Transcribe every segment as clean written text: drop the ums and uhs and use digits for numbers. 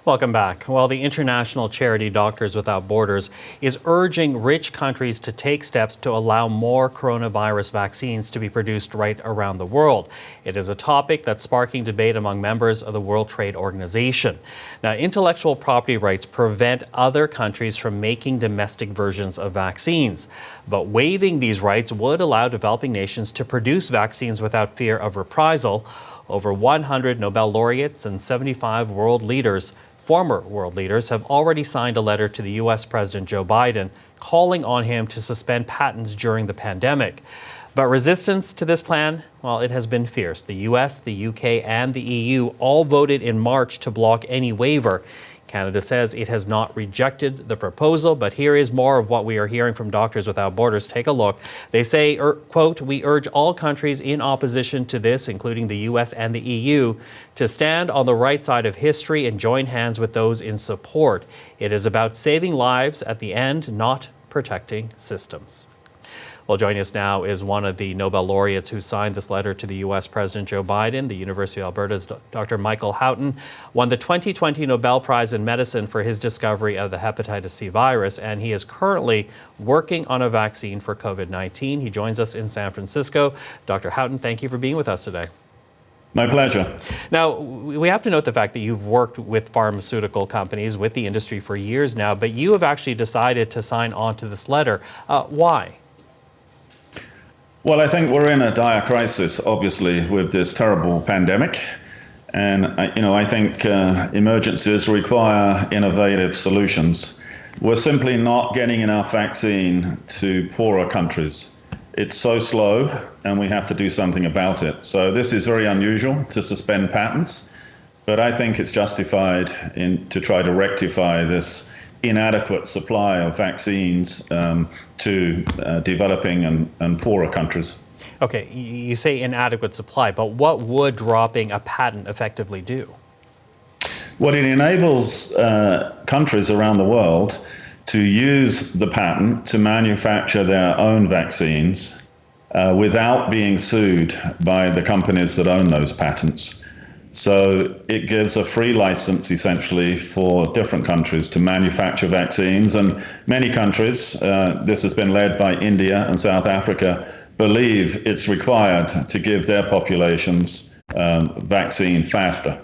Welcome back. Well, the international charity Doctors Without Borders is urging rich countries to take steps to allow more coronavirus vaccines to be produced right around the world. It is a topic that's sparking debate among members of the World Trade Organization. Now, intellectual property rights prevent other countries from making domestic versions of vaccines. But waiving these rights would allow developing nations to produce vaccines without fear of reprisal. Over 100 Nobel laureates and 75 former world leaders have already signed a letter to the U.S. President Joe Biden calling on him to suspend patents during the pandemic. But resistance to this plan, well, it has been fierce. The U.S., the U.K. and the EU all voted in March to block any waiver. Canada says it has not rejected the proposal, but here is more of what we are hearing from Doctors Without Borders. Take a look. They say, quote, "We urge all countries in opposition to this, including the U.S. and the EU, to stand on the right side of history and join hands with those in support. It is about saving lives at the end, not protecting systems." Well, joining us now is one of the Nobel laureates who signed this letter to the U.S. President Joe Biden. The University of Alberta's Dr. Michael Houghton won the 2020 Nobel Prize in Medicine for his discovery of the hepatitis C virus, and he is currently working on a vaccine for COVID-19. He joins us in San Francisco. Dr. Houghton, thank you for being with us today. My pleasure. Now, we have to note the fact that you've worked with pharmaceutical companies, with the industry for years now, but you have actually decided to sign on to this letter. Why? Well, I think we're in a dire crisis, obviously, with this terrible pandemic. And, I think emergencies require innovative solutions. We're simply not getting enough vaccine to poorer countries. It's so slow, and we have to do something about it. So this is very unusual to suspend patents, but I think it's justified to try to rectify this inadequate supply of vaccines to developing and poorer countries. Okay, you say inadequate supply, but what would dropping a patent effectively do? Well, it enables countries around the world to use the patent to manufacture their own vaccines without being sued by the companies that own those patents. So it gives a free license, essentially, for different countries to manufacture vaccines. And many countries, this has been led by India and South Africa, believe it's required to give their populations vaccine faster.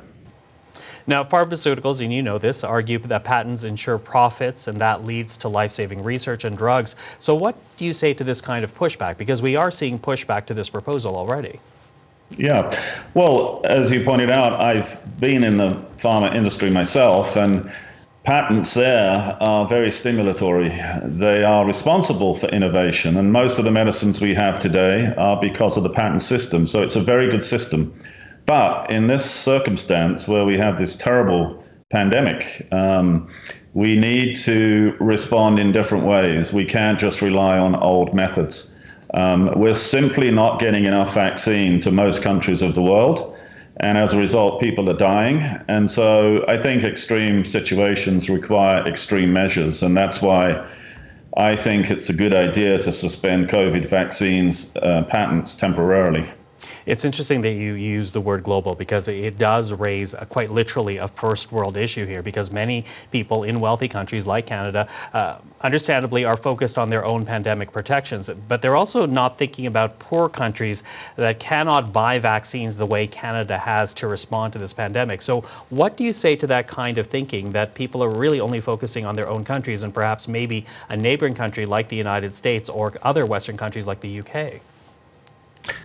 Now, pharmaceuticals, and you know this, argue that patents ensure profits and that leads to life-saving research and drugs. So what do you say to this kind of pushback? Because we are seeing pushback to this proposal already. Yeah, well, as you pointed out, I've been in the pharma industry myself, and patents there are very stimulatory. They are responsible for innovation, and most of the medicines we have today are because of the patent system. So it's a very good system. But in this circumstance where we have this terrible pandemic, we need to respond in different ways. We can't just rely on old methods. We're simply not getting enough vaccine to most countries of the world, and as a result, people are dying. And so I think extreme situations require extreme measures, and that's why I think it's a good idea to suspend COVID vaccines patents temporarily. It's interesting that you use the word global, because it does raise quite literally a first world issue here, because many people in wealthy countries like Canada understandably are focused on their own pandemic protections, but they're also not thinking about poor countries that cannot buy vaccines the way Canada has to respond to this pandemic. So what do you say to that kind of thinking, that people are really only focusing on their own countries and perhaps maybe a neighboring country like the United States or other Western countries like the UK?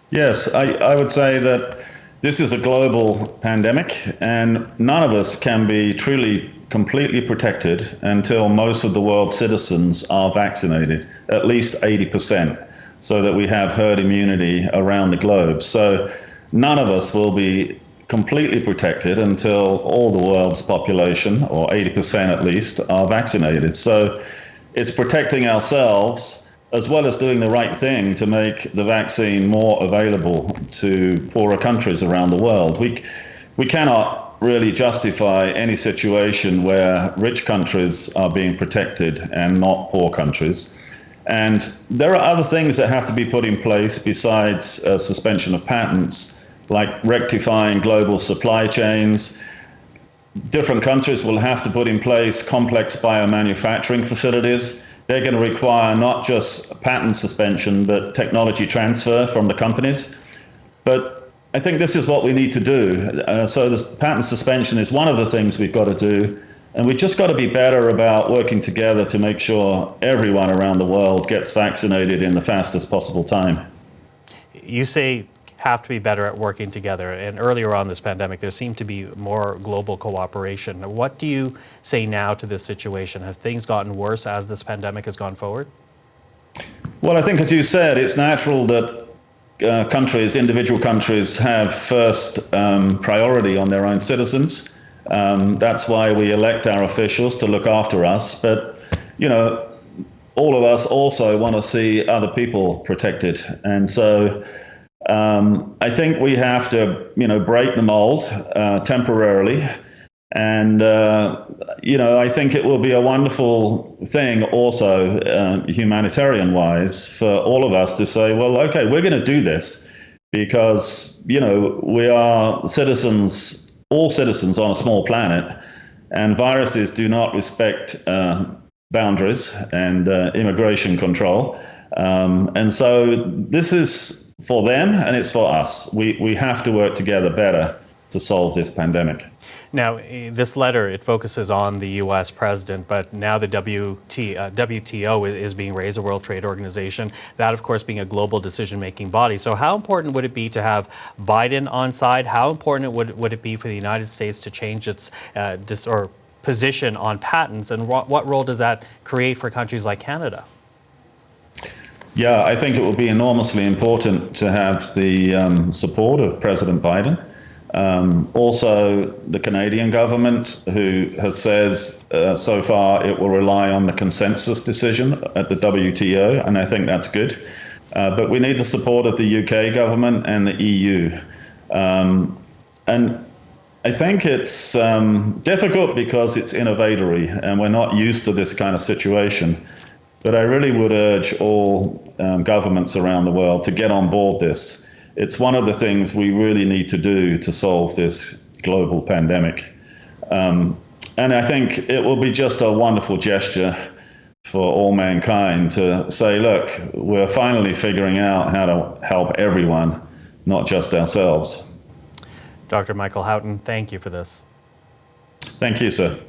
Yes, I would say that this is a global pandemic, and none of us can be truly completely protected until most of the world's citizens are vaccinated, at least 80%, so that we have herd immunity around the globe. So none of us will be completely protected until all the world's population, or 80% at least, are vaccinated. So it's protecting ourselves as well as doing the right thing to make the vaccine more available to poorer countries around the world. We cannot really justify any situation where rich countries are being protected and not poor countries. And there are other things that have to be put in place besides suspension of patents, like rectifying global supply chains, different countries will have to put in place complex biomanufacturing facilities. They're going to require not just patent suspension, but technology transfer from the companies. But I think this is what we need to do. So this patent suspension is one of the things we've got to do. And we've just got to be better about working together to make sure everyone around the world gets vaccinated in the fastest possible time. You say have to be better at working together. And earlier on this pandemic, there seemed to be more global cooperation. What do you say now to this situation? Have things gotten worse as this pandemic has gone forward? Well, I think, as you said, it's natural that individual countries have first priority on their own citizens. That's why we elect our officials to look after us. But, all of us also want to see other people protected. And so I think we have to, break the mold temporarily. And, I think it will be a wonderful thing also, humanitarian-wise, for all of us to say, well, okay, we're going to do this because, we are citizens, all citizens on a small planet, and viruses do not respect boundaries and immigration control. And so this is for them and it's for us. We have to work together better to solve this pandemic. Now, this letter, it focuses on the U.S. president, but now the WTO is being raised, the World Trade Organization, that, of course, being a global decision-making body. So how important would it be to have Biden on side? How important would it be for the United States to change its position on patents? And what role does that create for countries like Canada? Yeah, I think it will be enormously important to have the support of President Biden. Also, the Canadian government, who has said so far it will rely on the consensus decision at the WTO, and I think that's good. But we need the support of the UK government and the EU. And I think it's difficult because it's innovatory and we're not used to this kind of situation. But I really would urge all governments around the world to get on board this. It's one of the things we really need to do to solve this global pandemic. And I think it will be just a wonderful gesture for all mankind to say, look, we're finally figuring out how to help everyone, not just ourselves. Dr. Michael Houghton, thank you for this. Thank you, sir.